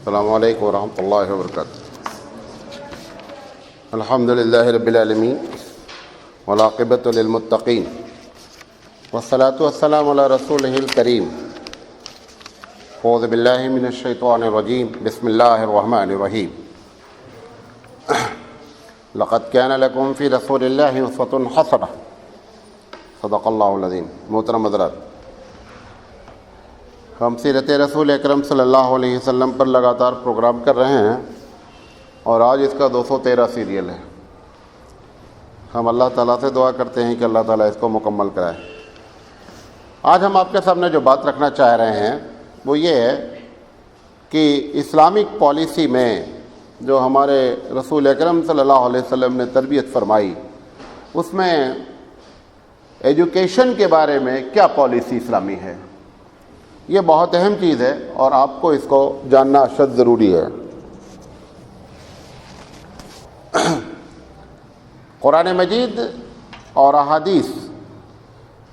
السلام علیکم ورحمۃ اللہ وبرکاتہ۔ الحمد للہ رب العالمین والعاقبۃ للمتقین والصلاۃ والسلام علی رسولہ الکریم۔ اعوذ باللہ من الشیطان الرجیم، بسم اللہ الرحمن الرحیم۔ لقد کان لکم فی رسول اللہ اسوۃ حسنہ، صدق اللہ العظیم۔ محترم حضرات، ہم سیرت رسول اکرم صلی اللہ علیہ وسلم پر لگاتار پروگرام کر رہے ہیں اور آج اس کا 213 سیریل ہے۔ ہم اللہ تعالیٰ سے دعا کرتے ہیں کہ اللہ تعالیٰ اس کو مکمل کرائے۔ آج ہم آپ کے سامنے جو بات رکھنا چاہ رہے ہیں وہ یہ ہے کہ اسلامک پالیسی میں جو ہمارے رسول اکرم صلی اللہ علیہ وسلم نے تربیت فرمائی، اس میں ایجوکیشن کے بارے میں کیا پالیسی اسلامی ہے، یہ بہت اہم چیز ہے اور آپ کو اس کو جاننا اشد ضروری ہے۔ قرآن مجید اور احادیث،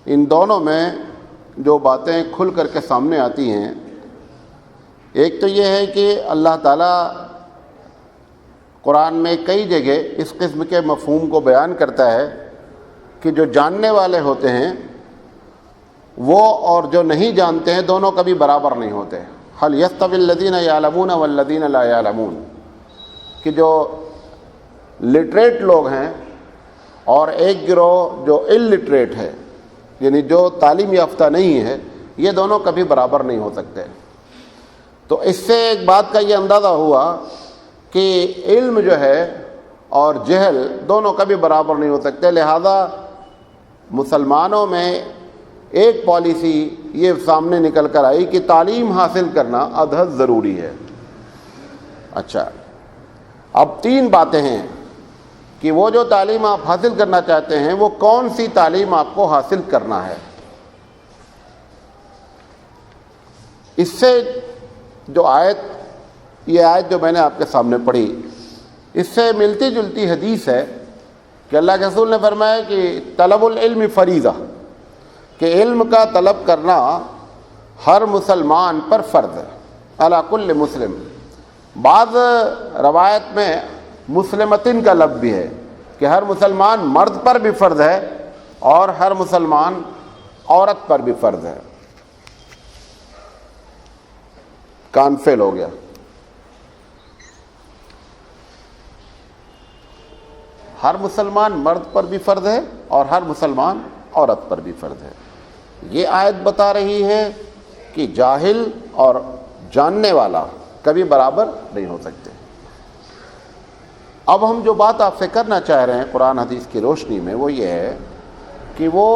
ان دونوں میں جو باتیں کھل کر کے سامنے آتی ہیں، ایک تو یہ ہے کہ اللہ تعالیٰ قرآن میں کئی جگہ اس قسم کے مفہوم کو بیان کرتا ہے کہ جو جاننے والے ہوتے ہیں وہ اور جو نہیں جانتے ہیں دونوں کبھی برابر نہیں ہوتے۔ هل يستوي الذين يعلمون والذين لا يعلمون، کہ جو لٹریٹ لوگ ہیں اور ایک گروہ جو الٹریٹ ہے، یعنی جو تعلیم یافتہ نہیں ہے، یہ دونوں کبھی برابر نہیں ہو سکتے۔ تو اس سے ایک بات کا یہ اندازہ ہوا کہ علم جو ہے اور جہل دونوں کبھی برابر نہیں ہو سکتے، لہذا مسلمانوں میں ایک پالیسی یہ سامنے نکل کر آئی کہ تعلیم حاصل کرنا ادھر ضروری ہے۔ اچھا، اب 3 باتیں ہیں کہ وہ جو تعلیم آپ حاصل کرنا چاہتے ہیں وہ کون سی تعلیم آپ کو حاصل کرنا ہے۔ اس سے جو یہ آیت جو میں نے آپ کے سامنے پڑھی، اس سے ملتی جلتی حدیث ہے کہ اللہ کے رسول نے فرمایا کہ طلب العلم فریضہ، کہ علم کا طلب کرنا ہر مسلمان پر فرض ہے، علی کل مسلم۔ بعض روایت میں مسلمتن کا لفظ بھی ہے کہ ہر مسلمان مرد پر بھی فرض ہے اور ہر مسلمان عورت پر بھی فرض ہے۔ کان فیل ہو گیا۔ ہر مسلمان مرد پر بھی فرض ہے اور ہر مسلمان عورت پر بھی فرض ہے۔ یہ آیت بتا رہی ہے کہ جاہل اور جاننے والا کبھی برابر نہیں ہو سکتے۔ اب ہم جو بات آپ سے کرنا چاہ رہے ہیں قرآن حدیث کی روشنی میں وہ یہ ہے کہ وہ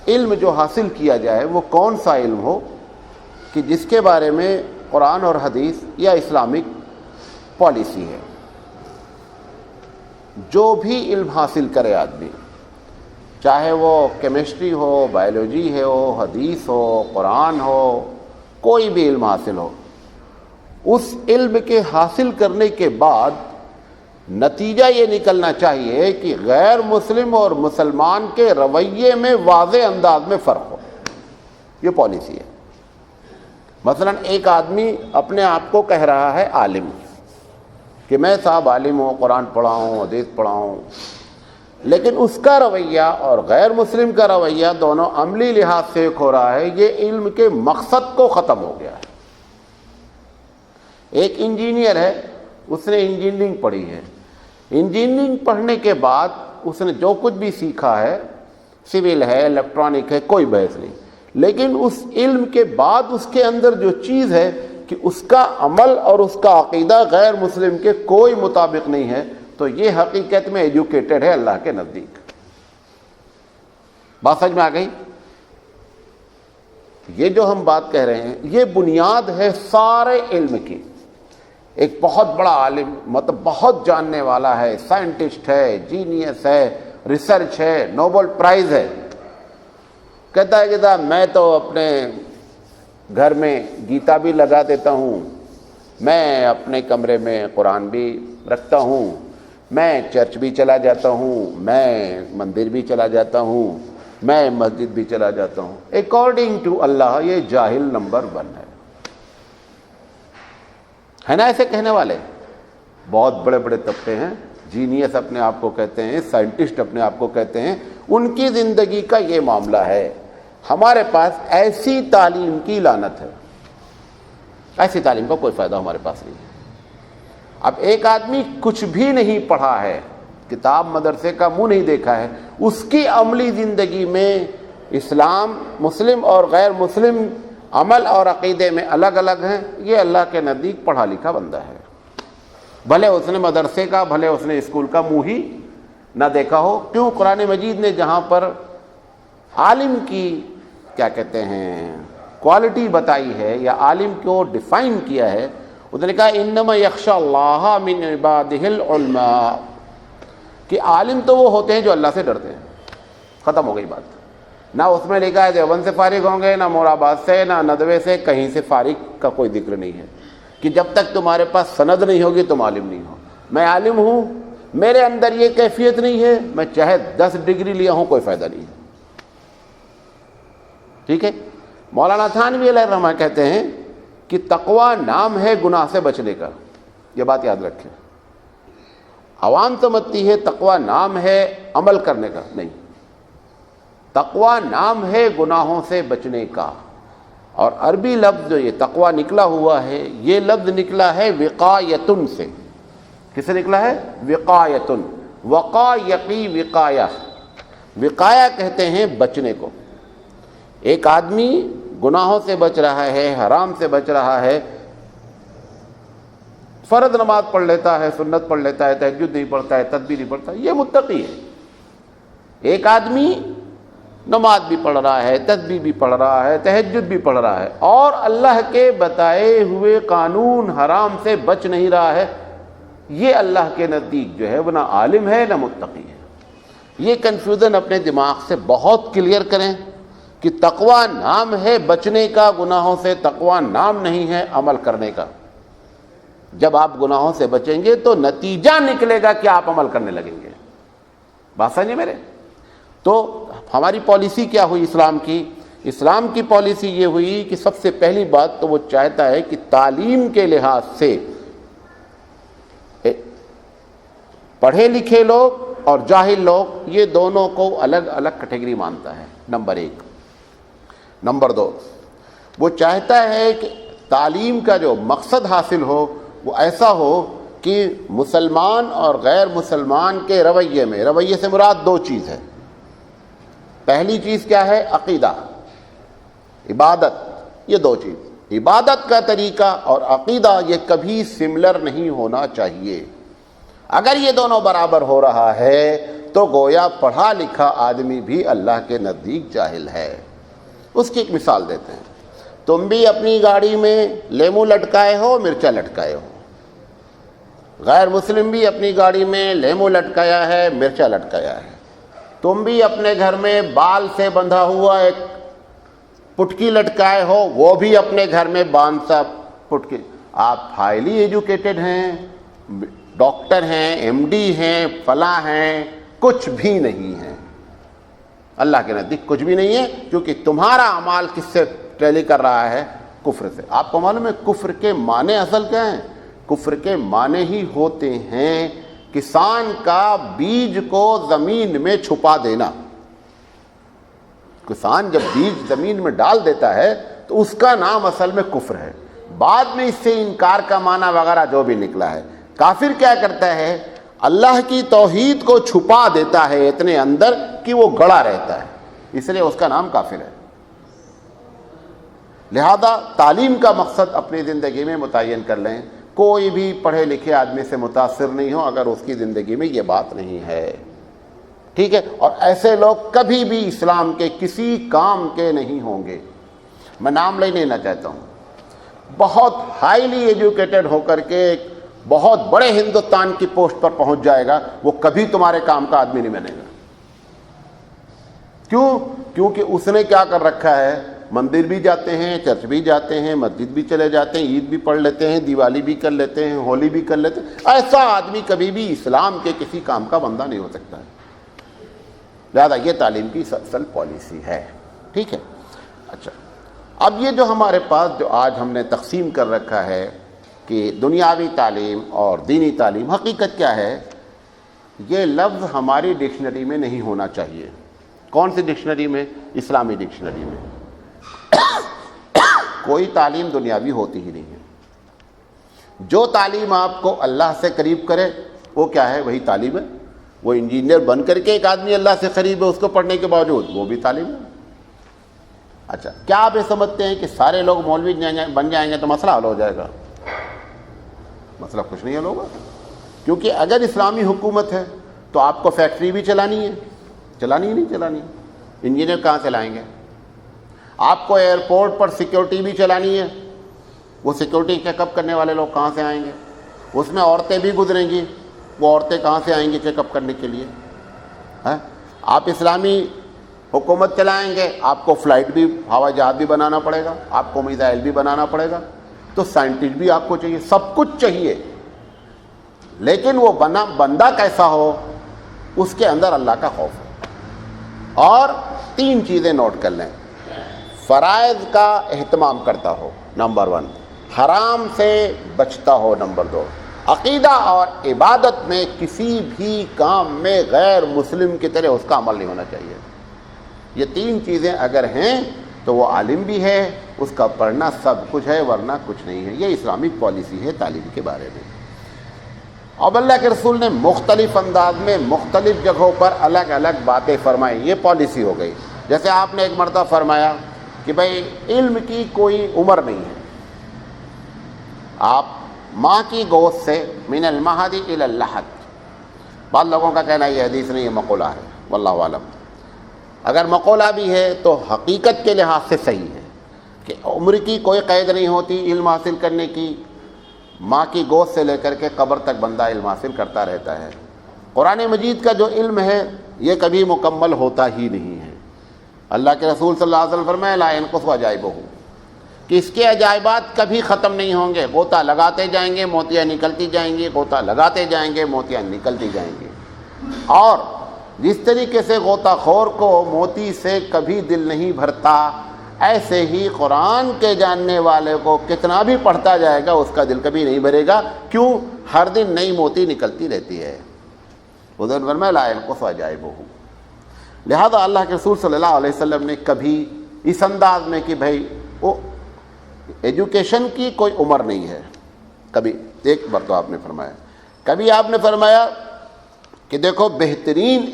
علم جو حاصل کیا جائے وہ کون سا علم ہو کہ جس کے بارے میں قرآن اور حدیث یا اسلامک پالیسی ہے۔ جو بھی علم حاصل کرے آدمی، چاہے وہ کیمسٹری ہو، بایولوجی ہو، حدیث ہو، قرآن ہو، کوئی بھی علم حاصل ہو، اس علم کے حاصل کرنے کے بعد نتیجہ یہ نکلنا چاہیے کہ غیر مسلم اور مسلمان کے رویے میں واضح انداز میں فرق ہو۔ یہ پالیسی ہے۔ مثلا ایک آدمی اپنے آپ کو کہہ رہا ہے عالم، کہ میں صاحب عالم ہوں، قرآن پڑھا ہوں، حدیث پڑھا ہوں، لیکن اس کا رویہ اور غیر مسلم کا رویہ دونوں عملی لحاظ سے ایک ہو رہا ہے، یہ علم کے مقصد کو ختم ہو گیا ہے۔ ایک انجینئر ہے، اس نے انجینئرنگ پڑھی ہے، انجینئرنگ پڑھنے کے بعد اس نے جو کچھ بھی سیکھا ہے، سول ہے، الیکٹرانک ہے، کوئی بحث نہیں، لیکن اس علم کے بعد اس کے اندر جو چیز ہے کہ اس کا عمل اور اس کا عقیدہ غیر مسلم کے کوئی مطابق نہیں ہے، تو یہ حقیقت میں ایجوکیٹڈ ہے اللہ کے نزدیک۔ بات سمجھ میں آ گئی؟ یہ جو ہم بات کہہ رہے ہیں یہ بنیاد ہے سارے علم کی۔ ایک بہت بڑا عالم، مطلب بہت جاننے والا ہے، سائنٹسٹ ہے، جینیس ہے، ریسرچ ہے، نوبل پرائز ہے، کہتا ہے کہ میں تو اپنے گھر میں گیتا بھی لگا دیتا ہوں، میں اپنے کمرے میں قرآن بھی رکھتا ہوں، میں چرچ بھی چلا جاتا ہوں، میں مندر بھی چلا جاتا ہوں، میں مسجد بھی چلا جاتا ہوں۔ اکارڈنگ ٹو اللہ یہ جاہل نمبر 1 ہے۔ ہے نا ایسے کہنے والے؟ بہت بڑے بڑے طبقے ہیں، جینیس اپنے آپ کو کہتے ہیں، سائنٹسٹ اپنے آپ کو کہتے ہیں، ان کی زندگی کا یہ معاملہ ہے۔ ہمارے پاس ایسی تعلیم کی لعنت ہے، ایسی تعلیم کا کوئی فائدہ ہمارے پاس نہیں ہے۔ اب ایک آدمی کچھ بھی نہیں پڑھا ہے، کتاب مدرسے کا منہ نہیں دیکھا ہے، اس کی عملی زندگی میں اسلام، مسلم اور غیر مسلم عمل اور عقیدے میں الگ الگ ہیں، یہ اللہ کے نزدیک پڑھا لکھا بندہ ہے، بھلے اس نے مدرسے کا، بھلے اس نے اسکول کا منہ ہی نہ دیکھا ہو۔ کیوں؟ قرآن مجید نے جہاں پر عالم کی کیا کہتے ہیں کوالٹی بتائی ہے یا عالم کو ڈیفائن کیا ہے، اس نے کہا انما یخشی اللہ من عبادہ العلماء، کہ عالم تو وہ ہوتے ہیں جو اللہ سے ڈرتے ہیں، ختم ہو گئی بات۔ نہ اس میں لکھا ہے دیوبند سے فارغ ہوں گے، نہ مرآباد سے، نہ ندوے سے، کہیں سے فارغ کا کوئی ذکر نہیں ہے کہ جب تک تمہارے پاس سند نہیں ہوگی تم عالم نہیں ہو۔ میں عالم ہوں، میرے اندر یہ کیفیت نہیں ہے، میں چاہے 10 ڈگری لیا ہوں کوئی فائدہ نہیں ہے۔ ٹھیک ہے؟ مولانا تھانوی علیہ الرحمہ کہتے ہیں کہ تقویٰ نام ہے گناہ سے بچنے کا، یہ بات یاد رکھیں۔ عوام سمجھتی ہے تقویٰ نام ہے عمل کرنے کا، نہیں، تقویٰ نام ہے گناہوں سے بچنے کا۔ اور عربی لفظ جو یہ تقویٰ نکلا ہوا ہے، یہ لفظ نکلا ہے وقایتن سے۔ کس سے نکلا ہے؟ وقایتن، وقا یقی وقایہ، وقایہ کہتے ہیں بچنے کو۔ ایک آدمی گناہوں سے بچ رہا ہے، حرام سے بچ رہا ہے، فرض نماز پڑھ لیتا ہے، سنت پڑھ لیتا ہے، تہجد نہیں پڑھتا ہے، تسبیح نہیں پڑھتا، یہ متقی ہے۔ ایک آدمی نماز بھی پڑھ رہا ہے، تسبیح بھی پڑھ رہا ہے، تہجد بھی پڑھ رہا ہے، اور اللہ کے بتائے ہوئے قانون حرام سے بچ نہیں رہا ہے، یہ اللہ کے نزدیک جو ہے وہ نہ عالم ہے نہ متقی ہے۔ یہ کنفیوژن اپنے دماغ سے بہت کلیئر کریں کہ تقویٰ نام ہے بچنے کا گناہوں سے، تقویٰ نام نہیں ہے عمل کرنے کا۔ جب آپ گناہوں سے بچیں گے تو نتیجہ نکلے گا کہ آپ عمل کرنے لگیں گے۔ بات سمجھے میرے؟ تو ہماری پالیسی کیا ہوئی اسلام کی؟ اسلام کی پالیسی یہ ہوئی کہ سب سے پہلی بات تو وہ چاہتا ہے کہ تعلیم کے لحاظ سے پڑھے لکھے لوگ اور جاہل لوگ، یہ دونوں کو الگ الگ کیٹیگری مانتا ہے، نمبر 1۔ نمبر 2، وہ چاہتا ہے کہ تعلیم کا جو مقصد حاصل ہو وہ ایسا ہو کہ مسلمان اور غیر مسلمان کے رویے میں، رویے سے مراد 2 چیز ہے۔ پہلی چیز کیا ہے؟ عقیدہ، عبادت، یہ 2 چیز، عبادت کا طریقہ اور عقیدہ یہ کبھی سملر نہیں ہونا چاہیے۔ اگر یہ دونوں برابر ہو رہا ہے تو گویا پڑھا لکھا آدمی بھی اللہ کے نزدیک جاہل ہے۔ اس کی ایک مثال دیتے ہیں۔ تم بھی اپنی گاڑی میں لیمو لٹکائے ہو، مرچا لٹکائے ہو، غیر مسلم بھی اپنی گاڑی میں لیمو لٹکایا ہے، مرچا لٹکایا ہے۔ تم بھی اپنے گھر میں بال سے بندھا ہوا ایک پٹکی لٹکائے ہو، وہ بھی اپنے گھر میں باندھ سا پٹکی۔ آپ ہائیلی ایجوکیٹڈ ہیں، ڈاکٹر ہیں، ایم ڈی ہیں، فلاں ہیں، کچھ بھی نہیں ہیں۔ اللہ کے نزدیک کچھ بھی نہیں ہے، کیونکہ تمہارا اعمال کس سے ٹیلی کر رہا ہے؟ کفر سے۔ آپ کو معلوم ہے کفر کے معنی اصل کیا ہیں؟ کفر کے معنی ہی ہوتے ہیں کسان کا بیج کو زمین میں چھپا دینا۔ کسان جب بیج زمین میں ڈال دیتا ہے تو اس کا نام اصل میں کفر ہے۔ بعد میں اس سے انکار کا معنی وغیرہ جو بھی نکلا ہے۔ کافر کیا کرتا ہے؟ اللہ کی توحید کو چھپا دیتا ہے اتنے اندر کہ وہ گڑا رہتا ہے، اس لیے اس کا نام کافر ہے۔ لہذا تعلیم کا مقصد اپنی زندگی میں متعین کر لیں۔ کوئی بھی پڑھے لکھے آدمی سے متاثر نہیں ہو اگر اس کی زندگی میں یہ بات نہیں ہے، ٹھیک ہے؟ اور ایسے لوگ کبھی بھی اسلام کے کسی کام کے نہیں ہوں گے۔ میں نام نہیں لینا چاہتا ہوں، بہت ہائیلی ایجوکیٹڈ ہو کر کے ایک بہت بڑے ہندوستان کی پوسٹ پر پہنچ جائے گا، وہ کبھی تمہارے کام کا آدمی نہیں بنے گا۔ کیوں؟ کیونکہ اس نے کیا کر رکھا ہے؟ مندر بھی جاتے ہیں، چرچ بھی جاتے ہیں، مسجد بھی چلے جاتے ہیں، عید بھی پڑھ لیتے ہیں، دیوالی بھی کر لیتے ہیں، ہولی بھی کر لیتے ہیں۔ ایسا آدمی کبھی بھی اسلام کے کسی کام کا بندہ نہیں ہو سکتا ہے۔ لہذا یہ تعلیم کی اصل پالیسی ہے، ٹھیک ہے؟ اچھا، اب یہ جو ہمارے پاس جو آج ہم نے تقسیم کر رکھا ہے کہ دنیاوی تعلیم اور دینی تعلیم حقیقت کیا ہے، یہ لفظ ہماری ڈکشنری میں نہیں ہونا چاہیے۔ کون سی ڈکشنری میں؟ اسلامی ڈکشنری میں۔ کوئی تعلیم دنیاوی ہوتی ہی نہیں ہے۔ جو تعلیم آپ کو اللہ سے قریب کرے وہ کیا ہے؟ وہی تعلیم ہے۔ وہ انجینئر بن کر کے ایک آدمی اللہ سے قریب ہے، اس کو پڑھنے کے باوجود وہ بھی تعلیم ہے۔ اچھا، کیا آپ یہ سمجھتے ہیں کہ سارے لوگ مولوی بن جائیں گے تو مسئلہ حل ہو جائے گا؟ مسئلہ کچھ نہیں حل ہوگا، کیونکہ اگر اسلامی حکومت ہے تو آپ کو فیکٹری بھی چلانی ہے، چلانی ہی نہیں چلانی، انجینئر کہاں چلائیں گے؟ آپ کو ایئرپورٹ پر سیکیورٹی بھی چلانی ہے، وہ سیکیورٹی چیک اپ کرنے والے لوگ کہاں سے آئیں گے؟ اس میں عورتیں بھی گزریں گی، وہ عورتیں کہاں سے آئیں گی چیک اپ کرنے کے لیے؟ آپ اسلامی حکومت چلائیں گے، آپ کو فلائٹ بھی، ہوائی جہاز بھی بنانا پڑے گا، آپ کو میزائل بھی بنانا پڑے گا، تو سائنٹسٹ بھی آپ کو چاہیے، سب کچھ چاہیے، لیکن وہ بندہ کیسا ہو؟ اس کے اندر اللہ کا خوف ہو، اور 3 چیزیں نوٹ کر لیں۔ فرائض کا اہتمام کرتا ہو، نمبر 1، حرام سے بچتا ہو، نمبر 2، عقیدہ اور عبادت میں کسی بھی کام میں غیر مسلم کی طرح اس کا عمل نہیں ہونا چاہیے۔ یہ 3 چیزیں اگر ہیں تو وہ عالم بھی ہے، اس کا پڑھنا سب کچھ ہے، ورنہ کچھ نہیں ہے۔ یہ اسلامک پالیسی ہے تعلیم کے بارے میں۔ اب اللہ کے رسول نے مختلف انداز میں مختلف جگہوں پر الگ الگ باتیں فرمائی، یہ پالیسی ہو گئی۔ جیسے آپ نے ایک مرتبہ فرمایا کہ بھئی علم کی کوئی عمر نہیں ہے، آپ ماں کی گود سے من المہد الی اللحد، بعض لوگوں کا کہنا یہ حدیث نہیں، یہ مقولہ ہے، واللہ اعلم۔ اگر مقولہ بھی ہے تو حقیقت کے لحاظ سے صحیح ہے کہ عمر کی کوئی قید نہیں ہوتی علم حاصل کرنے کی، ماں کی گود سے لے کر کے قبر تک بندہ علم حاصل کرتا رہتا ہے۔ قرآن مجید کا جو علم ہے یہ کبھی مکمل ہوتا ہی نہیں ہے۔ اللہ کے رسول صلی اللہ علیہ وسلم فرمایا لا ينقص عجائبہ، کہ اس کے عجائبات کبھی ختم نہیں ہوں گے، غوطہ لگاتے جائیں گے موتیاں نکلتی جائیں گی، غوطہ لگاتے جائیں گے موتیاں نکلتی جائیں گی۔ اور جس طریقے سے غوطہ خور کو موتی سے کبھی دل نہیں بھرتا، ایسے ہی قرآن کے جاننے والے کو کتنا بھی پڑھتا جائے گا اس کا دل کبھی نہیں بھرے گا۔ کیوں؟ ہر دن نئی موتی نکلتی رہتی ہے۔ حضور فرمایا لا ينقص عجائبہ۔ لہذا اللہ کے رسول صلی اللہ علیہ وسلم نے کبھی اس انداز میں کہ بھائی وہ ایجوکیشن کی کوئی عمر نہیں ہے، کبھی ایک بار تو آپ نے فرمایا، کبھی آپ نے فرمایا کہ دیکھو بہترین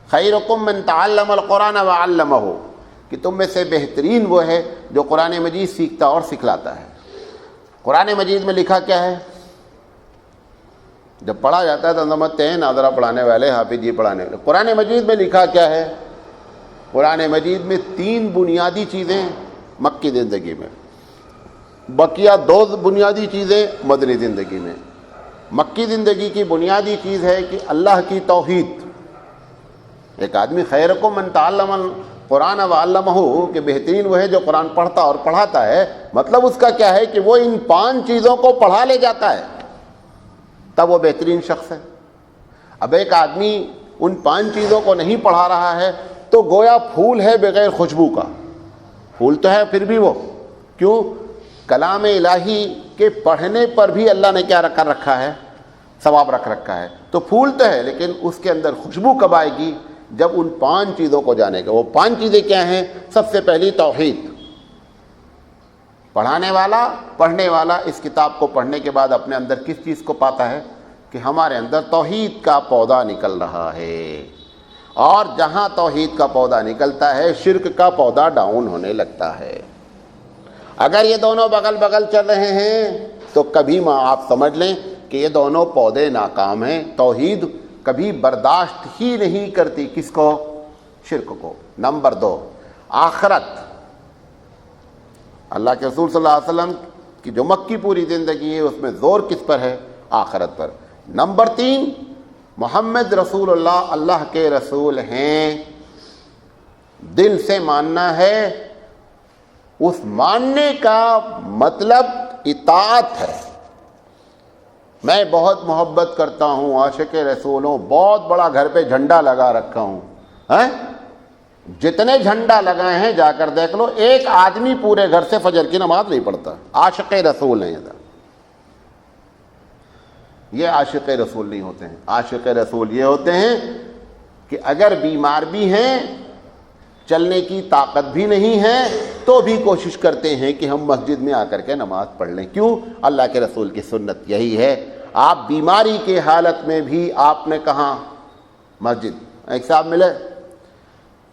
خیرکم من تعلم القرآن وعلمہ، کہ تم میں سے بہترین وہ ہے جو قرآن مجید سیکھتا اور سکھلاتا ہے۔ قرآن مجید میں لکھا کیا ہے؟ جب پڑھا جاتا ہے تو سمجھتے ہیں ناظرہ پڑھانے والے، حافظ جی پڑھانے والے۔ قرآن مجید میں لکھا کیا ہے؟ قرآن مجید میں 3 بنیادی چیزیں مکی زندگی میں، بقیہ 2 بنیادی چیزیں مدنی زندگی میں۔ مکی زندگی کی بنیادی چیز ہے کہ اللہ کی توحید۔ ایک آدمی خیرکم من تعلم القرآن وعلمہ، کہ بہترین وہ ہے جو قرآن پڑھتا اور پڑھاتا ہے، مطلب اس کا کیا ہے کہ وہ ان 5 چیزوں کو پڑھا لے جاتا ہے، تب وہ بہترین شخص ہے۔ اب ایک آدمی ان 5 چیزوں کو نہیں پڑھا رہا ہے تو گویا پھول ہے بغیر خوشبو کا، پھول تو ہے پھر بھی وہ، کیوں؟ کلام الہی کے پڑھنے پر بھی اللہ نے کیا کر رکھا ہے؟ ثواب رکھ رکھا ہے۔ تو پھول تو ہے لیکن اس کے اندر خوشبو کب آئے گی؟ جب ان 5 چیزوں کو جانے گا۔ وہ 5 چیزیں کیا ہیں؟ سب سے پہلی توحید۔ پڑھانے والا، پڑھنے والا اس کتاب کو پڑھنے کے بعد اپنے اندر کس چیز کو پاتا ہے؟ کہ ہمارے اندر توحید کا پودا نکل رہا ہے، اور جہاں توحید کا پودا نکلتا ہے شرک کا پودا ڈاؤن ہونے لگتا ہے۔ اگر یہ دونوں بغل بغل چل رہے ہیں تو کبھی آپ سمجھ لیں کہ یہ دونوں پودے ناکام ہیں۔ توحید کبھی برداشت ہی نہیں کرتی کس کو؟ شرک کو۔ نمبر 2، آخرت۔ اللہ کے رسول صلی اللہ علیہ وسلم کی جو مکی پوری زندگی ہے اس میں زور کس پر ہے؟ آخرت پر۔ نمبر 3، محمد رسول اللہ اللہ کے رسول ہیں، دل سے ماننا ہے، اس ماننے کا مطلب اطاعت ہے۔ میں بہت محبت کرتا ہوں، عاشق رسول ہوں، بہت بڑا گھر پہ جھنڈا لگا رکھا ہوں، جتنے جھنڈا لگائے ہیں جا کر دیکھ لو، ایک آدمی پورے گھر سے فجر کی نماز نہیں پڑھتا، عاشق رسول ہیں ادھر۔ یہ عاشق رسول نہیں ہوتے ہیں. عاشق رسول یہ ہوتے ہیں کہ اگر بیمار بھی ہیں, چلنے کی طاقت بھی نہیں ہے, تو بھی کوشش کرتے ہیں کہ ہم مسجد میں آ کر کے نماز پڑھ لیں. کیوں؟ اللہ کے رسول کی سنت یہی ہے. آپ بیماری کے حالت میں بھی آپ نے کہاں؟ مسجد. ایک صاحب ملے,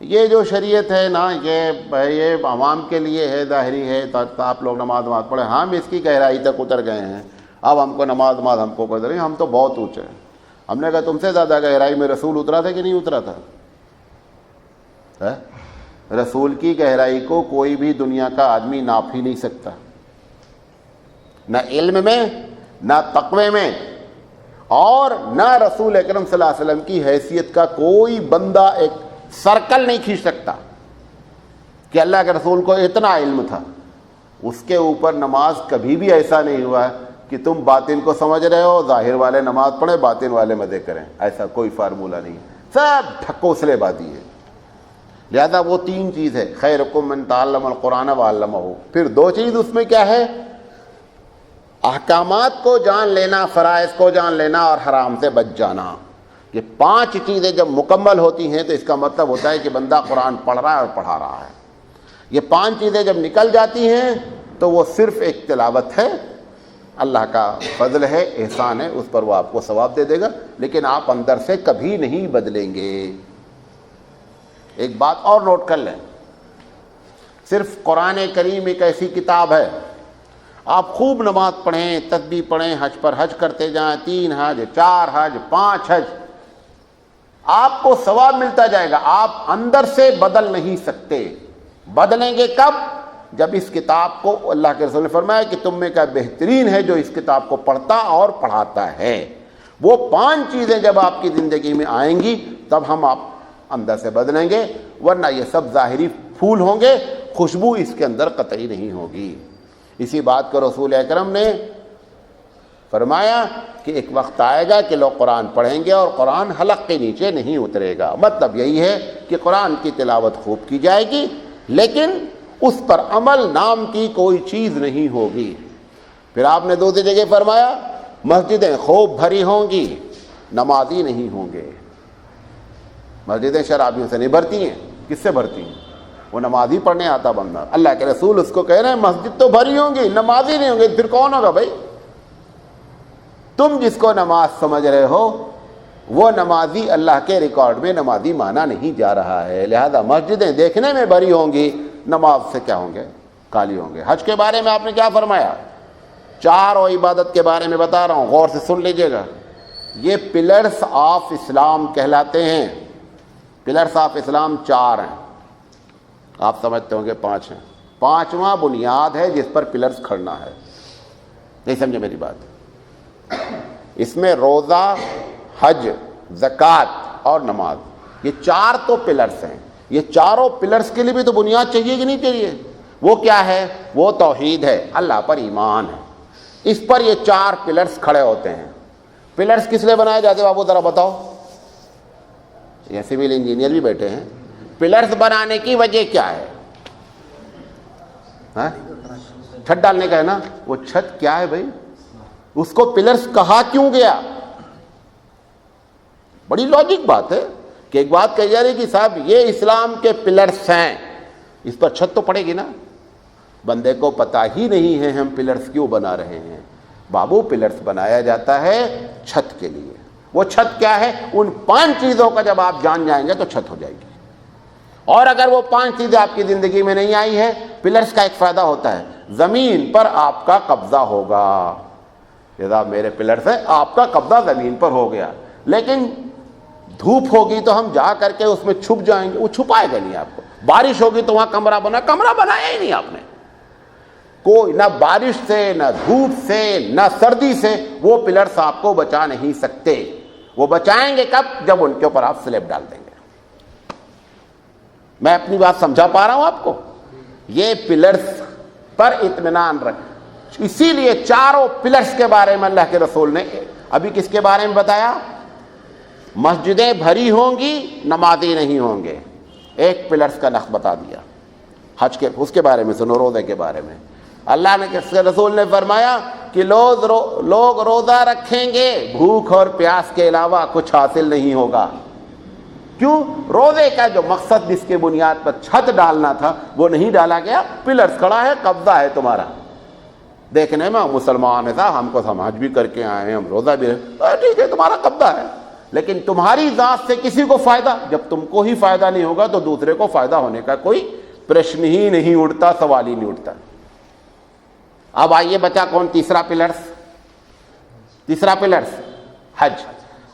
یہ جو شریعت ہے نا یہ عوام کے لیے ہے, ظاہری ہے, تو آپ لوگ نماز پڑھیں. ہم اس کی گہرائی تک اتر گئے ہیں, اب ہم کو نماز ہم کو قدر نہیں, ہم تو بہت اونچے ہیں. ہم نے کہا تم سے زیادہ گہرائی میں رسول اترا تھا کہ نہیں اترا تھا؟ رسول کی گہرائی کو کوئی بھی دنیا کا آدمی ناپ ہی نہیں سکتا, نہ علم میں, نہ تقوی میں, اور نہ رسول اکرم صلی اللہ علیہ وسلم کی حیثیت کا کوئی بندہ ایک سرکل نہیں کھینچ سکتا کہ اللہ کے رسول کو اتنا علم تھا. اس کے اوپر نماز کبھی بھی ایسا نہیں ہوا ہے کہ تم باطن کو سمجھ رہے ہو, ظاہر والے نماز پڑھیں, باطن والے مزے کریں. ایسا کوئی فارمولہ نہیں, سب ٹھکوسلے بازی ہے. لہذا وہ تین چیز ہے, خیرکم من تعلم القرآن وعلمہ. پھر دو چیز اس میں کیا ہے؟ احکامات کو جان لینا, فرائض کو جان لینا, اور حرام سے بچ جانا. یہ پانچ چیزیں جب مکمل ہوتی ہیں تو اس کا مطلب ہوتا ہے کہ بندہ قرآن پڑھ رہا ہے اور پڑھا رہا ہے. یہ پانچ چیزیں جب نکل جاتی ہیں تو وہ صرف ایک تلاوت ہے, اللہ کا فضل ہے, احسان ہے, اس پر وہ آپ کو ثواب دے دے گا, لیکن آپ اندر سے کبھی نہیں بدلیں گے. ایک بات اور نوٹ کر لیں, صرف قرآن کریم ایک ایسی کتاب ہے, آپ خوب نماز پڑھیں, تسبیح پڑھیں, حج پر حج کرتے جائیں, 3 حج, 4 حج, 5 حج, آپ کو ثواب ملتا جائے گا. آپ اندر سے بدل نہیں سکتے. بدلیں گے کب؟ جب اس کتاب کو, اللہ کے رسول نے فرمایا کہ تم میں کا بہترین ہے جو اس کتاب کو پڑھتا اور پڑھاتا ہے. وہ 5 چیزیں جب آپ کی زندگی میں آئیں گی تب ہم آپ اندر سے بدلیں گے, ورنہ یہ سب ظاہری پھول ہوں گے, خوشبو اس کے اندر قطعی نہیں ہوگی. اسی بات کو رسول اکرم نے فرمایا کہ ایک وقت آئے گا کہ لوگ قرآن پڑھیں گے اور قرآن حلق کے نیچے نہیں اترے گا. مطلب یہی ہے کہ قرآن کی تلاوت خوب کی جائے گی, لیکن اس پر عمل نام کی کوئی چیز نہیں ہوگی. پھر آپ نے دوسری جگہ فرمایا مسجدیں خوب بھری ہوں گی, نمازی نہیں ہوں گے. مسجدیں شرابیوں سے نہیں بھرتی ہیں. کس سے بھرتی ہیں؟ وہ نمازی پڑھنے آتا بندہ. اللہ کے رسول اس کو کہہ رہے ہیں مسجد تو بھری ہوں گی, نمازی نہیں ہوں گے. پھر کون ہوگا بھائی؟ تم جس کو نماز سمجھ رہے ہو وہ نمازی اللہ کے ریکارڈ میں نمازی مانا نہیں جا رہا ہے. لہذا مسجدیں دیکھنے میں بھری ہوں گی, نماز سے کیا ہوں گے؟ خالی ہوں گے. حج کے بارے میں آپ نے کیا فرمایا؟ 4 عبادت کے بارے میں بتا رہا ہوں, غور سے سن لیجئے گا. یہ پلرز آف اسلام کہلاتے ہیں. پلرز آف اسلام 4 ہیں, آپ سمجھتے ہوں گے 5 ہیں. 5واں بنیاد ہے جس پر پلرز کھڑنا ہے. نہیں سمجھے میری بات؟ اس میں روزہ, حج, زکوٰۃ اور نماز, یہ 4 تو پلرز ہیں. یہ چاروں پلرز کے لیے بھی تو بنیاد چاہیے کہ نہیں چاہیے؟ وہ کیا ہے؟ وہ توحید ہے, اللہ پر ایمان ہے. اس پر یہ 4 پلرز کھڑے ہوتے ہیں. پلرز کس لیے بنائے جاتے ہیں بابو ذرا بتاؤ؟ یہ سول انجینئر بھی بیٹھے ہیں. پلرز بنانے کی وجہ کیا ہے؟ چھت ڈالنے کا ہے نا. وہ چھت کیا ہے بھائی؟ اس کو پلرز کہا کیوں گیا؟ بڑی لاجک بات ہے کہ ایک بات کہی جا رہی کہ صاحب یہ اسلام کے پلرز ہیں, اس پر چھت تو پڑے گی نا. بندے کو پتہ ہی نہیں ہے ہم پلرز کیوں بنا رہے ہیں. بابو پلرز بنایا جاتا ہے چھت کے لیے. وہ چھت کیا ہے؟ ان 5 چیزوں کا جب آپ جان جائیں گے تو چھت ہو جائے گی. اور اگر وہ 5 چیزیں آپ کی زندگی میں نہیں آئی ہے, پلرز کا ایک فائدہ ہوتا ہے, زمین پر آپ کا قبضہ ہوگا. جیسا میرے پلرز ہیں, آپ کا قبضہ زمین پر ہو گیا. لیکن دھوپ ہوگی تو ہم جا کر کے اس میں چھپ جائیں گے, وہ چھپائے گا نہیں آپ کو. بارش ہوگی تو وہاں کمرہ بنایا ہی نہیں آپ نے. کوئی نہ بارش سے, نہ دھوپ سے, نہ سردی سے وہ پلرز آپ کو بچا نہیں سکتے. وہ بچائیں گے کب؟ جب ان کے اوپر آپ سلیب ڈال دیں گے. میں اپنی بات سمجھا پا رہا ہوں آپ کو؟ یہ پلرز پر اطمینان رکھ. اسی لیے 4 پلرز کے بارے میں اللہ کے رسول نے ابھی کس کے بارے میں بتایا؟ مسجدیں بھری ہوں گی, نمازی نہیں ہوں گے. ایک پلرز کا نقش بتا دیا. حج کے اس کے بارے میں سنو, روزے کے بارے میں اللہ نے رسول نے فرمایا کہ کہ لوگ روزہ رکھیں گے، بھوک اور پیاس کے علاوہ کچھ حاصل نہیں ہوگا۔ کیوں؟ روزے کا جو مقصد جس کے بنیاد پر چھت ڈالنا تھا وہ نہیں ڈالا گیا۔ پلرز کھڑا ہے، قبضہ ہے تمہارا، دیکھنے میں مسلمان ہے صاحب، ہم کو سماج بھی کر کے آئے ہیں، ہم روزہ بھی ٹھیک ہے، تمہارا قبضہ ہے، لیکن تمہاری ذات سے کسی کو فائدہ، جب تم کو ہی فائدہ نہیں ہوگا تو دوسرے کو فائدہ ہونے کا کوئی پرشن ہی نہیں اٹھتا، سوال ہی نہیں اٹھتا۔ اب آئیے بچا کون؟ تیسرا پلرز حج۔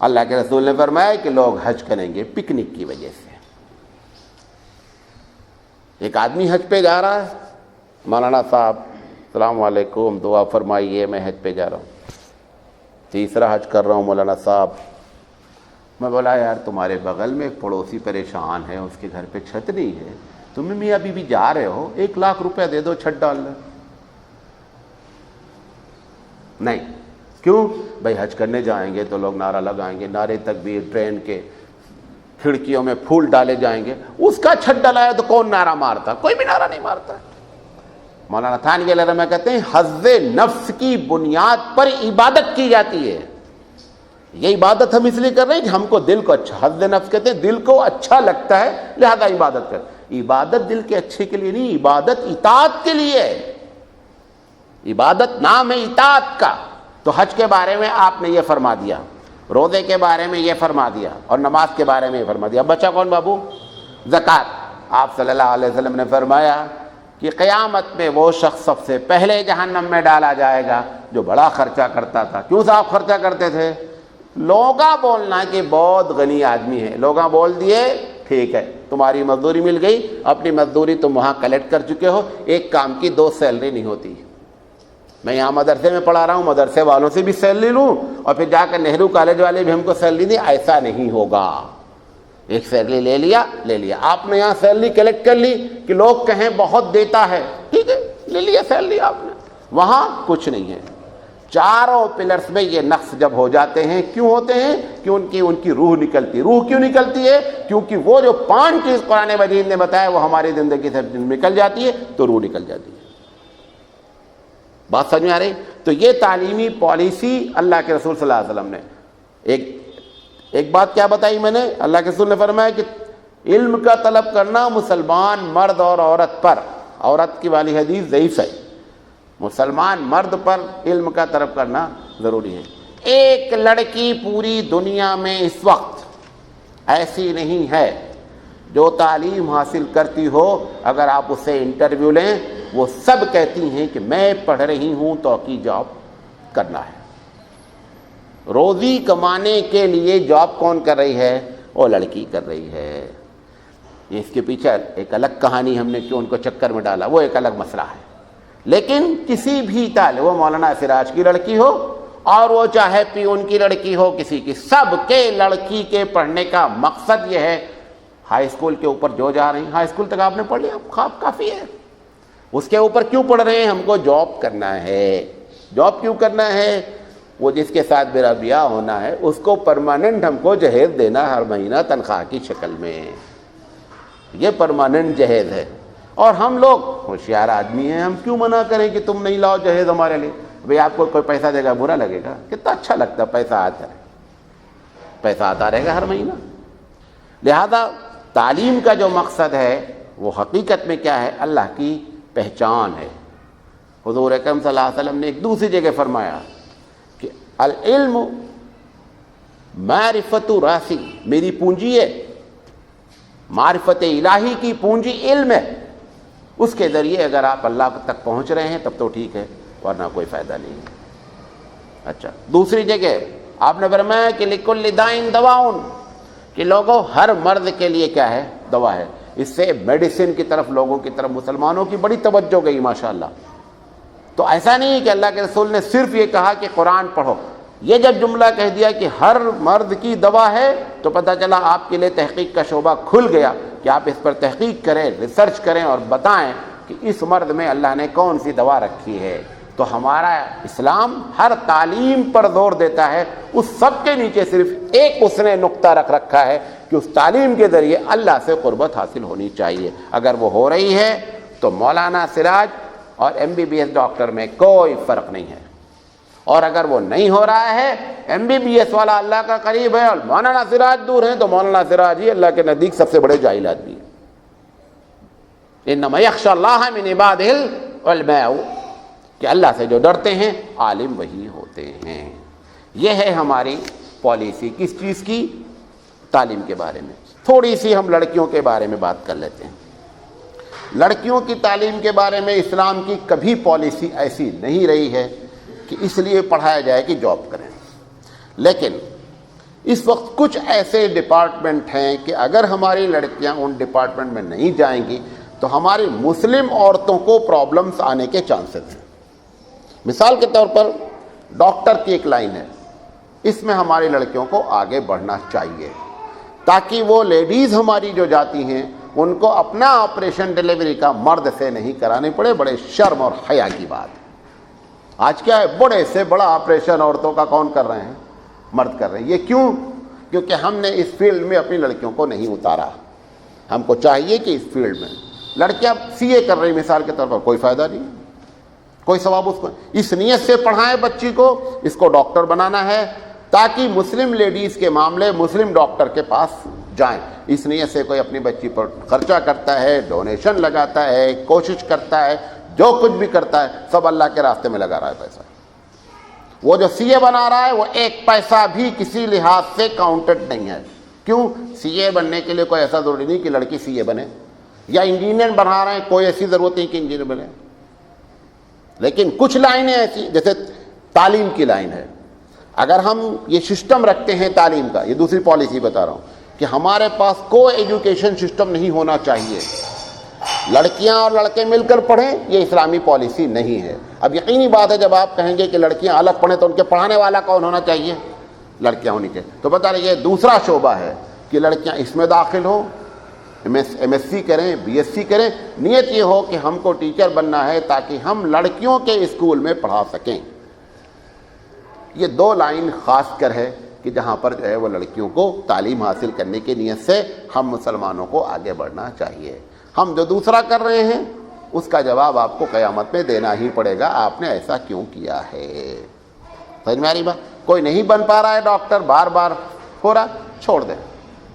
اللہ کے رسول نے فرمایا کہ لوگ حج کریں گے پکنک کی وجہ سے۔ ایک آدمی حج پہ جا رہا ہے، مولانا صاحب السلام علیکم، دعا فرمائیے، میں حج پہ جا رہا ہوں، تیسرا حج کر رہا ہوں مولانا صاحب۔ میں بولا یار تمہارے بغل میں ایک پڑوسی پریشان ہے، اس کے گھر پہ چھت نہیں ہے، تم میاں ابھی بھی جا رہے ہو، 1 لاکھ روپیہ دے دو چھت ڈال لیں۔ نہیں، کیوں بھائی؟ حج کرنے جائیں گے تو لوگ نعرہ لگائیں گے، نعرے تکبیر، ٹرین کے کھڑکیوں میں پھول ڈالے جائیں گے، اس کا چھت ڈالایا تو کون نعرہ مارتا؟ کوئی بھی نعرہ نہیں مارتا۔ مولانا تھانوی علیہ رحمہ کہتے ہیں حظ نفس کی بنیاد پر عبادت کی جاتی ہے۔ یہ عبادت ہم اس لیے کر رہے ہیں کہ ہم کو دل کو اچھا، حظ نفس کہتے ہیں دل کو اچھا لگتا ہے لہذا عبادت کر۔ عبادت دل کے اچھے کے لیے نہیں، عبادت اطاعت کے لیے ہے۔ عبادت نام ہے اطاعت کا۔ تو حج کے بارے میں آپ نے یہ فرما دیا، روزے کے بارے میں یہ فرما دیا، اور نماز کے بارے میں یہ فرما دیا۔ بچہ کون بابو؟ زکوٰۃ۔ آپ صلی اللہ علیہ وسلم نے فرمایا کہ قیامت میں وہ شخص سب سے پہلے جہنم میں ڈالا جائے گا جو بڑا خرچہ کرتا تھا۔ کیوں صاحب خرچہ کرتے تھے؟ لوگا بولنا کہ بہت غنی آدمی ہے، لوگا بول دیے ٹھیک ہے، تمہاری مزدوری مل گئی، اپنی مزدوری تم وہاں کلیکٹ کر چکے ہو، ایک کام کی 2 سیلری نہیں ہوتی۔ میں یہاں مدرسے میں پڑھا رہا ہوں، مدرسے والوں سے بھی سیلری لوں اور پھر جا کر نہرو کالج والے بھی ہم کو سیلری دیں، ایسا نہیں ہوگا۔ ایک سیلری لے لیا، آپ نے یہاں سیلری کلیکٹ کر لی کہ لوگ کہیں بہت دیتا ہے، ٹھیک ہے لے لیا سیلری آپ نے، وہاں کچھ نہیں ہے۔ چاروں پلرز میں یہ نقص جب ہو جاتے ہیں، کیوں ہوتے ہیں؟ کہ ان کی روح نکلتی۔ روح کیوں نکلتی ہے؟ کیونکہ وہ جو 5 چیز قرآن مجید نے بتایا وہ ہماری زندگی سے نکل جاتی ہے تو روح نکل جاتی ہے۔ بات سمجھ میں آ رہی؟ تو یہ تعلیمی پالیسی اللہ کے رسول صلی اللہ علیہ وسلم نے ایک بات کیا بتائی میں نے؟ اللہ کے رسول نے فرمایا کہ علم کا طلب کرنا مسلمان مرد اور عورت پر، عورت کی والی حدیث ضعیف ہے، مسلمان مرد پر علم کا طلب کرنا ضروری ہے۔ ایک لڑکی پوری دنیا میں اس وقت ایسی نہیں ہے جو تعلیم حاصل کرتی ہو، اگر آپ اس سے انٹرویو لیں وہ سب کہتی ہیں کہ میں پڑھ رہی ہوں تو کی جاب کرنا ہے۔ روزی کمانے کے لیے جاب کون کر رہی ہے؟ وہ لڑکی کر رہی ہے۔ اس کے پیچھے ایک الگ کہانی ہم نے کیوں ان کو چکر میں ڈالا، وہ ایک الگ مسئلہ ہے۔ لیکن کسی بھی طالب، وہ مولانا سراج کی لڑکی ہو اور وہ چاہے پیون کی لڑکی ہو، کسی کی، سب کے لڑکی کے پڑھنے کا مقصد یہ ہے، ہائی اسکول کے اوپر جو جا رہی ہیں، ہائی اسکول تک آپ نے پڑھ لیا، خواب کافی ہے، اس کے اوپر کیوں پڑھ رہے ہیں؟ ہم کو جاب کرنا ہے۔ جاب کیوں کرنا ہے؟ وہ جس کے ساتھ میرا بیاہ ہونا ہے اس کو پرماننٹ ہم کو جہیز دینا ہر مہینہ تنخواہ کی شکل میں، یہ پرماننٹ جہیز ہے۔ اور ہم لوگ ہوشیار آدمی ہیں، ہم کیوں منع کریں کہ تم نہیں لاؤ جہیز ہمارے لیے؟ بھئی آپ کو کوئی پیسہ دے گا برا لگے گا؟ کتنا اچھا لگتا ہے، پیسہ آتا ہے، پیسہ آتا رہے گا ہر مہینہ۔ لہذا تعلیم کا جو مقصد ہے وہ حقیقت میں کیا ہے؟ اللہ کی پہچان ہے۔ حضور اکرم صلی اللہ علیہ وسلم نے ایک دوسری جگہ فرمایا کہ العلم معرفت راسی، میری پونجی ہے، معرفت الہی کی پونجی علم ہے، اس کے ذریعے اگر آپ اللہ تک پہنچ رہے ہیں تب تو ٹھیک ہے، ورنہ کوئی فائدہ نہیں ہے۔ اچھا، دوسری جگہ آپ نے فرمایا کہ لکل دائن دواؤن، کہ لوگوں ہر مرض کے لیے کیا ہے؟ دوا ہے۔ اس سے میڈیسن کی طرف، لوگوں کی طرف مسلمانوں کی بڑی توجہ گئی ماشاءاللہ۔ تو ایسا نہیں کہ اللہ کے رسول نے صرف یہ کہا کہ قرآن پڑھو، یہ جب جملہ کہہ دیا کہ ہر مرض کی دوا ہے تو پتہ چلا آپ کے لیے تحقیق کا شعبہ کھل گیا کہ آپ اس پر تحقیق کریں، ریسرچ کریں اور بتائیں کہ اس مرض میں اللہ نے کون سی دوا رکھی ہے۔ تو ہمارا اسلام ہر تعلیم پر زور دیتا ہے، اس سب کے نیچے صرف ایک اس نے نقطہ رکھ رکھا ہے کہ اس تعلیم کے ذریعے اللہ سے قربت حاصل ہونی چاہیے۔ اگر وہ ہو رہی ہے تو مولانا سراج اور MBBS ڈاکٹر میں کوئی فرق نہیں ہے، اور اگر وہ نہیں ہو رہا ہے، MBBS والا اللہ کا قریب ہے اور مولانا سراج دور ہیں، تو مولانا سراج ہی اللہ کے نزدیک سب سے بڑے جاہل آدمی ہیں۔ انما یخشی اللہ من عبادہ العلماء، کہ اللہ سے جو ڈرتے ہیں عالم وہی ہوتے ہیں۔ یہ ہے ہماری پالیسی کس چیز کی؟ تعلیم کے بارے میں۔ تھوڑی سی ہم لڑکیوں کے بارے میں بات کر لیتے ہیں۔ لڑکیوں کی تعلیم کے بارے میں اسلام کی کبھی پالیسی ایسی نہیں رہی ہے کہ اس لیے پڑھایا جائے کہ جاب کریں، لیکن اس وقت کچھ ایسے ڈپارٹمنٹ ہیں کہ اگر ہماری لڑکیاں ان ڈپارٹمنٹ میں نہیں جائیں گی تو ہماری مسلم عورتوں کو پرابلمس آنے کے چانسز ہیں۔ مثال کے طور پر ڈاکٹر کی ایک لائن ہے، اس میں ہماری لڑکیوں کو آگے بڑھنا چاہیے تاکہ وہ لیڈیز ہماری جو جاتی ہیں ان کو اپنا آپریشن ڈلیوری کا مرد سے نہیں کرانے پڑے۔ بڑے شرم اور حیا کی بات ہے۔ آج کیا ہے، بڑے سے بڑا آپریشن عورتوں کا کون کر رہے ہیں؟ مرد کر رہے ہیں۔ یہ کیوں؟ کیونکہ ہم نے اس فیلڈ میں اپنی لڑکیوں کو نہیں اتارا۔ ہم کو چاہیے کہ اس فیلڈ میں لڑکیاں CA کر رہی مثال کے طور پر، کوئی فائدہ نہیں، کوئی ثواب اس کو۔ اس نیت سے پڑھائیں بچی کو، اس کو ڈاکٹر بنانا ہے تاکہ مسلم لیڈیز کے معاملے مسلم ڈاکٹر کے پاس جائیں۔ اس نیت سے کوئی اپنی بچی پر خرچہ کرتا ہے، ڈونیشن لگاتا ہے، کوشش کرتا ہے، جو کچھ بھی کرتا ہے سب اللہ کے راستے میں لگا رہا ہے پیسہ۔ وہ جو CA بنا رہا ہے وہ ایک پیسہ بھی کسی لحاظ سے کاؤنٹڈ نہیں ہے۔ کیوں؟ CA بننے کے لیے کوئی ایسا ضروری نہیں کہ لڑکی CA بنے، یا انجینئر بنا رہے ہیں، کوئی ایسی ضرورت نہیں کہ انجینئر بنے۔ لیکن کچھ لائنیں ایسی، جیسے تعلیم کی لائن ہے، اگر ہم یہ سسٹم رکھتے ہیں تعلیم کا، یہ دوسری پالیسی بتا رہا ہوں کہ ہمارے پاس کو ایجوکیشن سسٹم نہیں ہونا چاہیے، لڑکیاں اور لڑکے مل کر پڑھیں، یہ اسلامی پالیسی نہیں ہے۔ اب یقینی بات ہے جب آپ کہیں گے کہ لڑکیاں الگ پڑھیں تو ان کے پڑھانے والا کون ہونا چاہیے؟ لڑکیاں ہونی چاہیے۔ تو بتا رہے یہ دوسرا شعبہ ہے کہ لڑکیاں اس میں داخل ہوں، MSc کریں، BSc کریں، نیت یہ ہو کہ ہم کو ٹیچر بننا ہے تاکہ ہم لڑکیوں کے اسکول میں پڑھا سکیں۔ یہ دو لائن خاص کر ہے کہ جہاں پر جو ہے وہ لڑکیوں کو تعلیم حاصل کرنے کی نیت سے ہم مسلمانوں کو آگے بڑھنا چاہیے۔ ہم جو دوسرا کر رہے ہیں اس کا جواب آپ کو قیامت میں دینا ہی پڑے گا، آپ نے ایسا کیوں کیا ہے۔ سمجھ میں آ رہی بات؟ کوئی نہیں بن پا رہا ہے ڈاکٹر، بار بار ہو رہا، چھوڑ دیں۔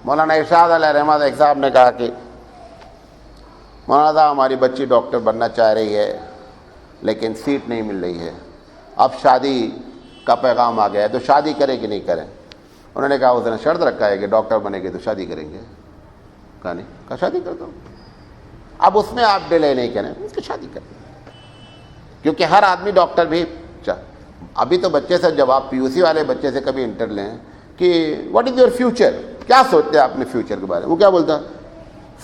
مولانا ارشاد علیہ رحمت ایک صاحب نے کہا کہ مولانا صاحب ہماری بچی ڈاکٹر بننا چاہ رہی ہے لیکن سیٹ نہیں مل رہی ہے، اب شادی کا پیغام آ گیا ہے تو شادی کریں کہ نہیں کریں؟ انہوں نے کہا اس نے شرط رکھا ہے کہ ڈاکٹر بنے گے تو شادی کریں گے۔ کہا نہیں، کہا شادی کر دو۔ اب اس میں آپ ڈیلے نہیں کریں، اس کی شادی کریں، کیونکہ ہر آدمی ڈاکٹر بھی ابھی تو بچے سے جب آپ PUC والے بچے سے کبھی انٹر لیں کہ واٹ از یور فیوچر، کیا سوچتے ہیں اپنے فیوچر کے بارے میں، وہ کیا بولتا ہے؟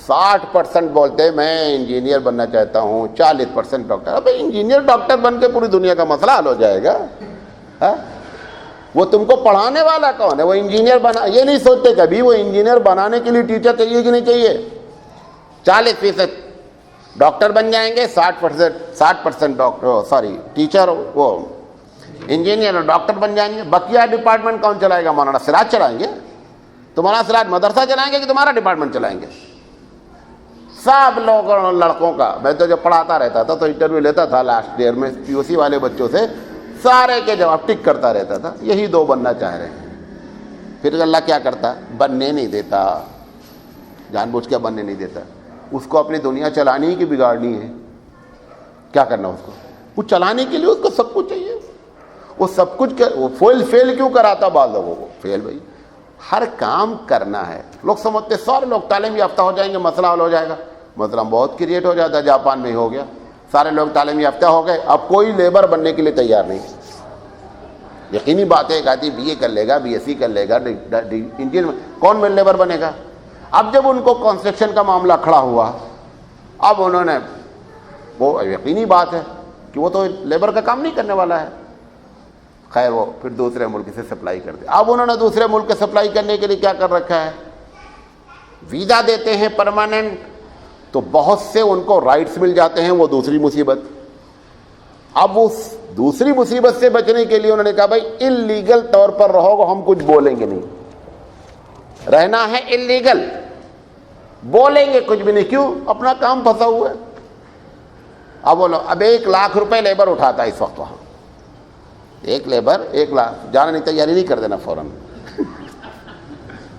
60% بولتے ہیں میں انجینئر بننا چاہتا ہوں، 40% ڈاکٹر۔ اب انجینئر ڈاکٹر بن کے پوری دنیا کا مسئلہ حل ہو جائے گا؟ وہ تم کو پڑھانے والا کون ہے؟ وہ انجینئر بنا، یہ نہیں سوچتے کبھی وہ انجینئر بنانے کے لیے ٹیچر چاہیے کہ نہیں چاہیے؟ 40% ڈاکٹر بن جائیں گے، 60% ڈاکٹر ٹیچر، وہ انجینئر اور ڈاکٹر بن جائیں گے۔ بقیہ ڈپارٹمنٹ کون چلائے گا؟ مولانا سراج چلائیں گے؟ تو مولانا سراج مدرسہ چلائیں گے کہ تمہارا ڈپارٹمنٹ چلائیں گے؟ سب لوگوں لڑکوں کا، میں تو جب پڑھاتا رہتا تھا تو انٹرویو لیتا تھا لاسٹ ایئر میں PUC والے بچوں سے، سارے کے جواب ٹک کرتا رہتا تھا، یہی دو بننا چاہ رہے ہیں۔ پھر اللہ کیا کرتا؟ بننے نہیں دیتا، جان بوجھ کے بننے نہیں دیتا۔ اس کو اپنی دنیا چلانی کی بگاڑنی ہے، کیا کرنا اس کو؟ کچھ چلانے کے لیے اس کو سب کچھ چاہیے، وہ سب کچھ وہ فیل کیوں کراتا بعض لوگوں کو؟ فیل بھائی ہر کام کرنا ہے۔ لوگ سمجھتے سارے لوگ تعلیم یافتہ ہو جائیں گے مسئلہ حل ہو جائے گا، مسئلہ بہت کریٹ ہو جاتا ہے، جاپان میں ہی ہو گیا، سارے لوگ تعلیم یافتہ ہو گئے، اب کوئی لیبر بننے کے لیے تیار نہیں۔ یقینی بات ہے، ایک آدمی BA کر لے گا، BSc کر لے گا، انجینئر، کون میں لیبر بنے گا؟ اب جب ان کو کنسٹرکشن کا معاملہ کھڑا ہوا، اب انہوں نے، وہ یقینی بات ہے کہ وہ تو لیبر کا کام نہیں کرنے والا ہے، خیر وہ پھر دوسرے ملک سے سپلائی کر دے۔ اب انہوں نے دوسرے ملک سے سپلائی کرنے کے لیے کیا کر رکھا ہے؟ ویزا دیتے ہیں پرماننٹ، تو بہت سے ان کو رائٹس مل جاتے ہیں، وہ دوسری مصیبت۔ اب اس دوسری مصیبت سے بچنے کے لیے انہوں نے کہا بھائی انلیگل طور پر رہو گے، ہم کچھ بولیں گے نہیں، رہنا ہے انلیگل، بولیں گے کچھ بھی نہیں۔ کیوں؟ اپنا کام پھنسا ہوا ہے۔ اب بولو، اب 1 لاکھ روپے لیبر اٹھاتا ہے اس وقت وہاں، ایک لیبر 1 لاکھ، جانے کی تیاری نہیں کر دینا فوراً،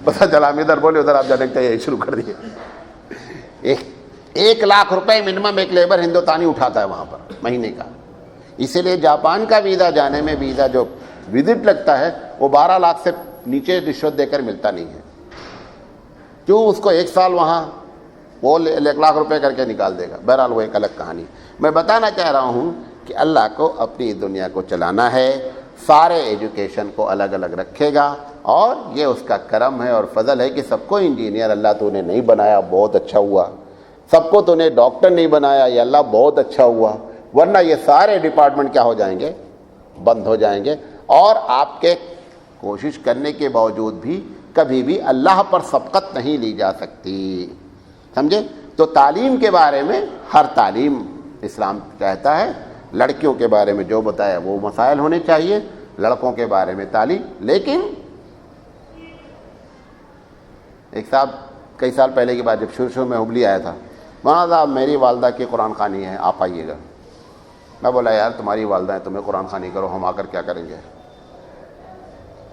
پتہ چلا ہم ادھر بولے ادھر آپ جانے کی تیاری شروع کر دیے۔ 1 لاکھ روپے منیمم ایک لیبر ہندوستانی اٹھاتا ہے وہاں پر مہینے کا۔ اسی لیے جاپان کا ویزا جانے میں ویزا جو وزٹ لگتا ہے وہ 12 لاکھ سے نیچے رشوت دے کر ملتا نہیں ہے، کیوں؟ اس کو 1 سال وہاں وہ 1 لاکھ روپے کر کے نکال دے گا۔ بہرحال وہ ایک الگ کہانی۔ میں بتانا چاہ رہا ہوں کہ اللہ کو اپنی دنیا کو چلانا ہے، سارے ایجوکیشن کو الگ الگ رکھے گا، اور یہ اس کا کرم ہے اور فضل ہے کہ سب کو انجینئر اللہ تو نے نہیں بنایا، بہت اچھا ہوا۔ سب کو تو نے ڈاکٹر نہیں بنایا، یہ اللہ بہت اچھا ہوا، ورنہ یہ سارے ڈپارٹمنٹ کیا ہو جائیں گے؟ بند ہو جائیں گے، اور آپ کے کوشش کرنے کے باوجود بھی کبھی بھی اللہ پر سبقت نہیں لی جا سکتی، سمجھے؟ تو تعلیم کے بارے میں ہر تعلیم اسلام کہتا ہے، لڑکیوں کے بارے میں جو بتایا وہ مسائل ہونے چاہیے، لڑکوں کے بارے میں تعلیم۔ لیکن ایک صاحب کئی سال پہلے کی بات، جب شروع میں ہبلی آیا تھا، مولانا صاحب میری والدہ کی قرآن خوانی ہے، آپ آئیے گا۔ میں بولا یار تمہاری والدہ ہے، تمہیں قرآن خوانی کرو، ہم آ کر کیا کریں گے؟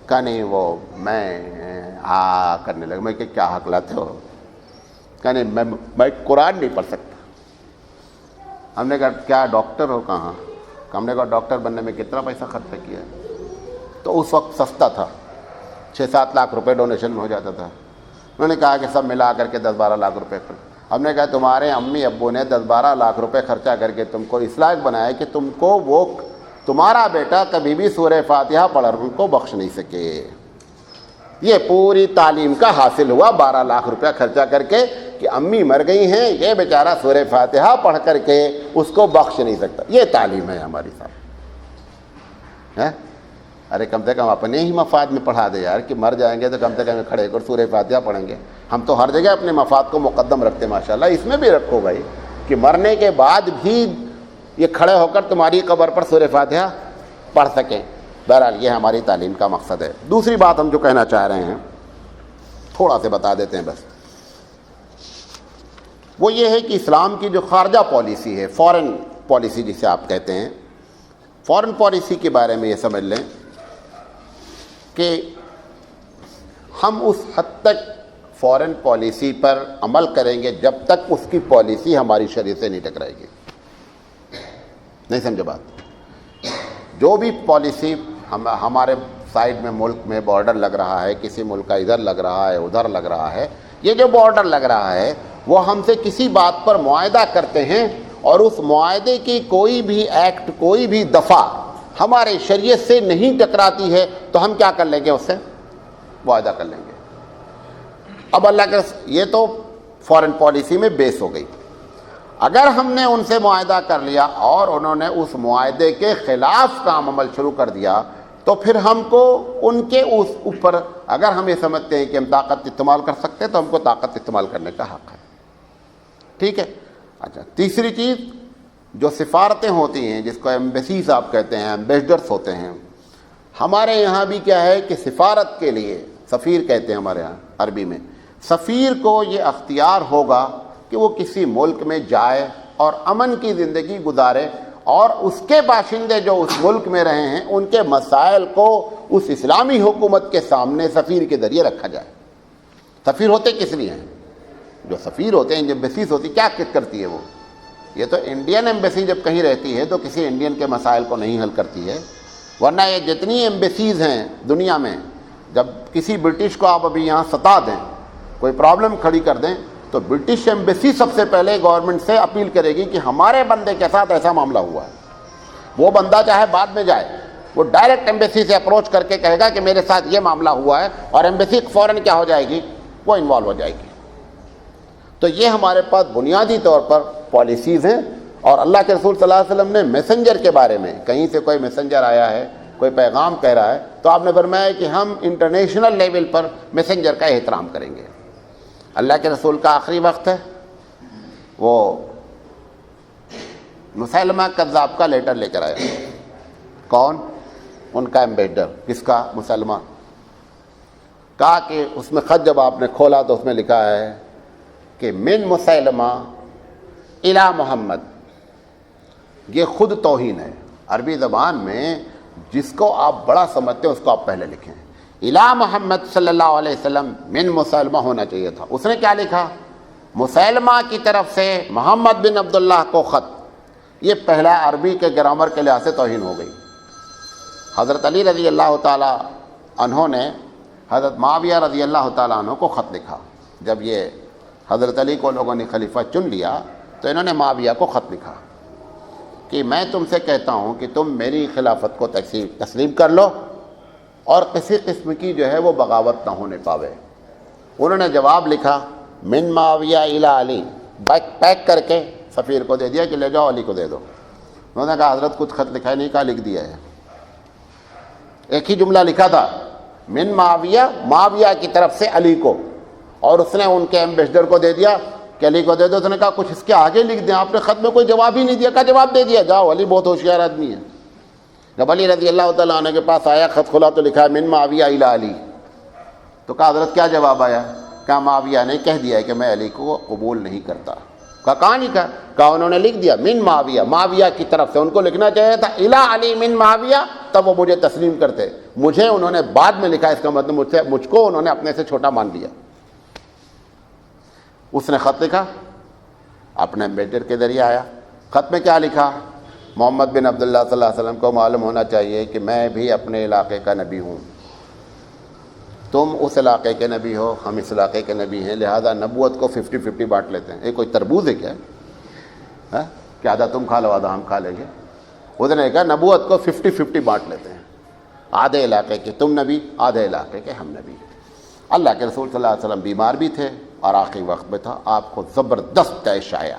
کہا نہیں وہ میں کرنے لگا۔ میں کہ کیا حق لاتے ہو؟ کہا نہیں میں قرآن نہیں پڑھ سکتا۔ ہم نے کہا کیا ڈاکٹر ہو؟ کہاں؟ ہم نے کہا ڈاکٹر بننے میں کتنا پیسہ خرچ کیا ہے؟ تو اس وقت سستا تھا، 6-7 لاکھ روپے ڈونیشن میں ہو جاتا تھا۔ انہوں نے کہا کہ سب ملا کر کے 10-12 لاکھ روپے ہم نے کہا تمہارے امی ابو نے 10-12 لاکھ روپے خرچہ کر کے تم کو اس لائق بنایا کہ تم کو وہ تمہارا بیٹا کبھی بھی سورہ فاتحہ پڑھ کر ان کو بخش نہیں سکے۔ یہ پوری تعلیم کا حاصل ہوا 12 لاکھ روپیہ خرچہ کر کے کہ امی مر گئی ہیں، یہ بیچارہ سورہ فاتحہ پڑھ کر کے اس کو بخش نہیں سکتا۔ یہ تعلیم ہے ہماری صاحب۔ ارے کم سے کم اپنے ہی مفاد میں پڑھا دے یار، کہ مر جائیں گے تو کم سے کم کھڑے کر سورہ فاتحہ پڑھیں گے۔ ہم تو ہر جگہ اپنے مفاد کو مقدم رکھتے، ماشاءاللہ اس میں بھی رکھو بھائی، کہ مرنے کے بعد بھی یہ کھڑے ہو کر تمہاری قبر پر سورہ فاتحہ پڑھ سکیں۔ بہرحال یہ ہماری تعلیم کا مقصد ہے۔ دوسری بات ہم جو کہنا چاہ رہے ہیں تھوڑا سے بتا دیتے ہیں بس، وہ یہ ہے کہ اسلام کی جو خارجہ پالیسی ہے، فارن پالیسی جسے آپ کہتے ہیں، فارن پالیسی کے بارے میں یہ سمجھ لیں کہ ہم اس حد تک فارن پالیسی پر عمل کریں گے جب تک اس کی پالیسی ہماری شریعت سے نہیں ٹکرائے گی۔ نہیں سمجھے بات؟ جو بھی پالیسی ہمارے سائڈ میں ملک میں بارڈر لگ رہا ہے، کسی ملک کا ادھر لگ رہا ہے ادھر لگ رہا ہے، یہ جو بارڈر لگ رہا ہے وہ ہم سے کسی بات پر معاہدہ کرتے ہیں، اور اس معاہدے کی کوئی بھی ایکٹ، کوئی بھی دفعہ ہمارے شریعت سے نہیں ٹکراتی ہے تو ہم کیا کر لیں گے؟ اس سے معاہدہ کر لیں گے۔ اب اللہ کے یہ تو فارن پالیسی میں بیس ہو گئی۔ اگر ہم نے ان سے معاہدہ کر لیا اور انہوں نے اس معاہدے کے خلاف کام عمل شروع کر دیا تو پھر ہم کو ان کے اس اوپر، اگر ہم یہ سمجھتے ہیں کہ ہم طاقت استعمال کر سکتے ہیں تو ہم کو طاقت استعمال کرنے کا حق ہے۔ ٹھیک ہے؟ اچھا، تیسری چیز جو سفارتیں ہوتی ہیں، جس کو ایمبیسیز آپ کہتے ہیں، ایمبیسڈرس ہوتے ہیں، ہمارے یہاں بھی کیا ہے کہ سفارت کے لیے، سفیر کہتے ہیں ہمارے یہاں عربی میں، سفیر کو یہ اختیار ہوگا کہ وہ کسی ملک میں جائے اور امن کی زندگی گزارے، اور اس کے باشندے جو اس ملک میں رہے ہیں ان کے مسائل کو اس اسلامی حکومت کے سامنے سفیر کے ذریعے رکھا جائے۔ سفیر ہوتے کس لیے ہیں؟ جو سفیر ہوتے ہیں، جو ایمبیسیز ہوتی کیا کرتی ہے وہ؟ یہ تو انڈین ایمبیسی جب کہیں رہتی ہے تو کسی انڈین کے مسائل کو نہیں حل کرتی ہے، ورنہ یہ جتنی ایمبیسیز ہیں دنیا میں، جب کسی برٹش کو آپ ابھی یہاں ستا دیں، کوئی پرابلم کھڑی کر دیں، تو برٹش ایمبیسی سب سے پہلے گورنمنٹ سے اپیل کرے گی کہ ہمارے بندے کے ساتھ ایسا معاملہ ہوا ہے۔ وہ بندہ چاہے بعد میں جائے، وہ ڈائریکٹ ایمبیسی سے اپروچ کر کے کہے گا کہ میرے ساتھ یہ معاملہ ہوا ہے، اور ایمبیسی فوراً کیا ہو جائے گی؟ وہ انوالو ہو جائے گی۔ تو یہ ہمارے پاس بنیادی طور پر پالیسیز ہیں، اور اللہ کے رسول صلی اللہ علیہ وسلم نے میسنجر کے بارے میں، کہیں سے کوئی میسنجر آیا ہے، کوئی پیغام کہہ رہا ہے، تو آپ نے فرمایا کہ ہم انٹرنیشنل لیول پر میسنجر کا احترام کریں گے۔ اللہ کے رسول کا آخری وقت ہے، وہ مسیلمہ کذاب کا لیٹر لے کر آیا۔ کون؟ ان کا ایمبیسڈر۔ کس کا؟ مسلمہ۔ کہا کہ اس میں خط جب آپ نے کھولا تو اس میں لکھا ہے کہ من مسیلمہ الی محمد۔ یہ خود توہین ہے۔ عربی زبان میں جس کو آپ بڑا سمجھتے ہیں اس کو آپ پہلے لکھیں. الا محمد صلی اللہ علیہ وسلم من مسلمہ ہونا چاہیے تھا. اس نے کیا لکھا؟ مسلمہ کی طرف سے محمد بن عبداللہ کو خط. یہ پہلا عربی کے گرامر کے لحاظ سے توہین ہو گئی. حضرت علی رضی اللہ تعالیٰ عنہ نے حضرت معاویہ رضی اللہ تعالیٰ عنہ کو خط لکھا. جب یہ حضرت علی کو لوگوں نے خلیفہ چن لیا تو انہوں نے معاویہ کو خط لکھا کہ میں تم سے کہتا ہوں کہ تم میری خلافت کو تسلیم کر لو اور کسی قسم کی جو ہے وہ بغاوت نہ ہونے پاوے. انہوں نے جواب لکھا من معاویہ الی علی، پیک کر کے سفیر کو دے دیا کہ لے جاؤ علی کو دے دو. انہوں نے کہا حضرت کچھ خط لکھا ہے؟ نہیں کہا لکھ دیا ہے. ایک ہی جملہ لکھا تھا من معاویہ، معاویہ کی طرف سے علی کو، اور اس نے ان کے ایمبیسڈر کو دے دیا کہ علی کو دے دو. اس نے کہا کچھ اس کے آگے لکھ دیں. آپ نے خط میں کوئی جواب ہی نہیں دیا. کہا جواب دے دیا، جاؤ علی بہت ہوشیار آدمی ہے. جب علی رضی اللہ تعالیٰ عنہ کے پاس آیا، خط کھلا تو لکھا ہے من معاویہ الی علی. تو کہا حضرت کیا جواب آیا؟ کہا معاویہ نے کہہ دیا ہے کہ میں علی کو قبول نہیں کرتا. کہا نہیں کہا؟ کہا انہوں نے لکھ دیا من معاویہ، معاویہ کی طرف سے. ان کو لکھنا چاہیے تھا الی علی من معاویہ، تب وہ مجھے تسلیم کرتے. مجھے انہوں نے بعد میں لکھا، اس کا مطلب مجھ کو انہوں نے اپنے سے چھوٹا مان لیا. اس نے خط لکھا، اپنے ایمبیسڈر کے ذریعے آیا. خط میں کیا لکھا؟ محمد بن عبداللہ صلی اللہ علیہ وسلم کو معلوم ہونا چاہیے کہ میں بھی اپنے علاقے کا نبی ہوں. تم اس علاقے کے نبی ہو، ہم اس علاقے کے نبی ہیں، لہذا نبوت کو 50-50 بانٹ لیتے ہیں. یہ کوئی تربوز ہے کیا کہ آدھا تم کھا لو آدھا ہم کھا لیں گے؟ اس نے کہا نبوت کو 50-50 بانٹ لیتے ہیں. آدھے علاقے کے تم نبی، آدھے علاقے کے ہم نبی. اللہ کے رسول صلی اللہ علیہ وسلم بیمار بھی تھے اور آخری وقت میں تھا. آپ کو زبردست طیش آیا.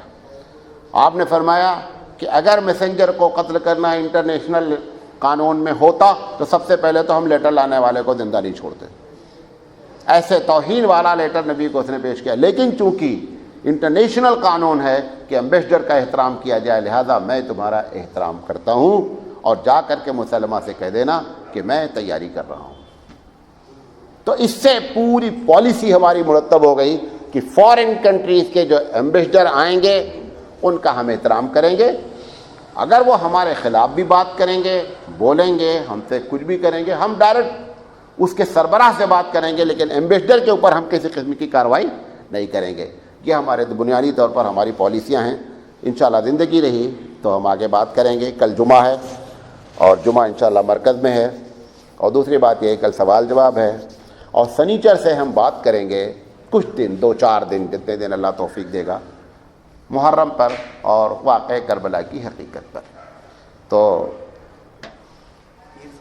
آپ نے فرمایا کہ اگر میسنجر کو قتل کرنا انٹرنیشنل قانون میں ہوتا تو سب سے پہلے تو ہم لیٹر لانے والے کو زندہ نہیں چھوڑتے. ایسے توہین والا لیٹر نبی کو اس نے پیش کیا. لیکن چونکہ انٹرنیشنل قانون ہے کہ ایمبیسڈر کا احترام کیا جائے، لہذا میں تمہارا احترام کرتا ہوں، اور جا کر کے مسلمہ سے کہہ دینا کہ میں تیاری کر رہا ہوں. تو اس سے پوری پالیسی ہماری مرتب ہو گئی کہ فارن کنٹریز کے جو ایمبیسڈر آئیں گے ان کا ہم احترام کریں گے. اگر وہ ہمارے خلاف بھی بات کریں گے، بولیں گے، ہم سے کچھ بھی کریں گے، ہم ڈائریکٹ اس کے سربراہ سے بات کریں گے، لیکن ایمبیسڈر کے اوپر ہم کسی قسم کی کارروائی نہیں کریں گے. یہ ہمارے بنیادی طور پر ہماری پالیسیاں ہیں. انشاءاللہ زندگی رہی تو ہم آگے بات کریں گے. کل جمعہ ہے اور جمعہ انشاءاللہ مرکز میں ہے. اور دوسری بات یہ ہے کل سوال جواب ہے، اور سنیچر سے ہم بات کریں گے کچھ دن، 2-4 دن، جتنے دن اللہ توفیق دے گا، محرم پر اور واقعہ کربلا کی حقیقت پر. تو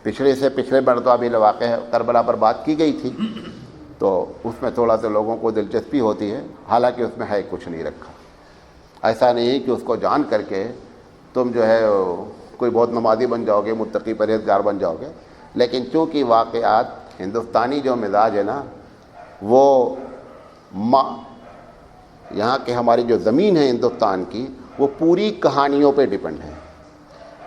پچھلے مرتبہ بھی واقعہ کربلا پر بات کی گئی تھی، تو اس میں تھوڑا سا لوگوں کو دلچسپی ہوتی ہے، حالانکہ اس میں ہے کچھ نہیں رکھا. ایسا نہیں کہ اس کو جان کر کے تم جو ہے کوئی بہت نمازی بن جاؤ گے، متقی پرہیزگار بن جاؤ گے. لیکن چونکہ واقعات، ہندوستانی جو مزاج ہے نا، وہ یہاں کے ہماری جو زمین ہے ہندوستان کی، وہ پوری کہانیوں پہ ڈیپینڈ ہے.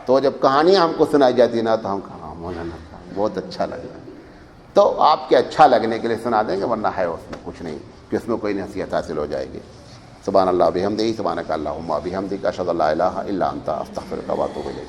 تو جب کہانیاں ہم کو سنائی جاتی نا تو ہم کہا مولانا بہت اچھا لگا. تو آپ کے اچھا لگنے کے لیے سنا دیں گے، ورنہ ہے اس میں کچھ نہیں کہ اس میں کوئی نصیحت حاصل ہو جائے گی. سبحان اللہ بحمدہ، سبحانک اللہم وبحمدک، اشہد ان لا الہ الا انت، استغفرک و اتوب الیک.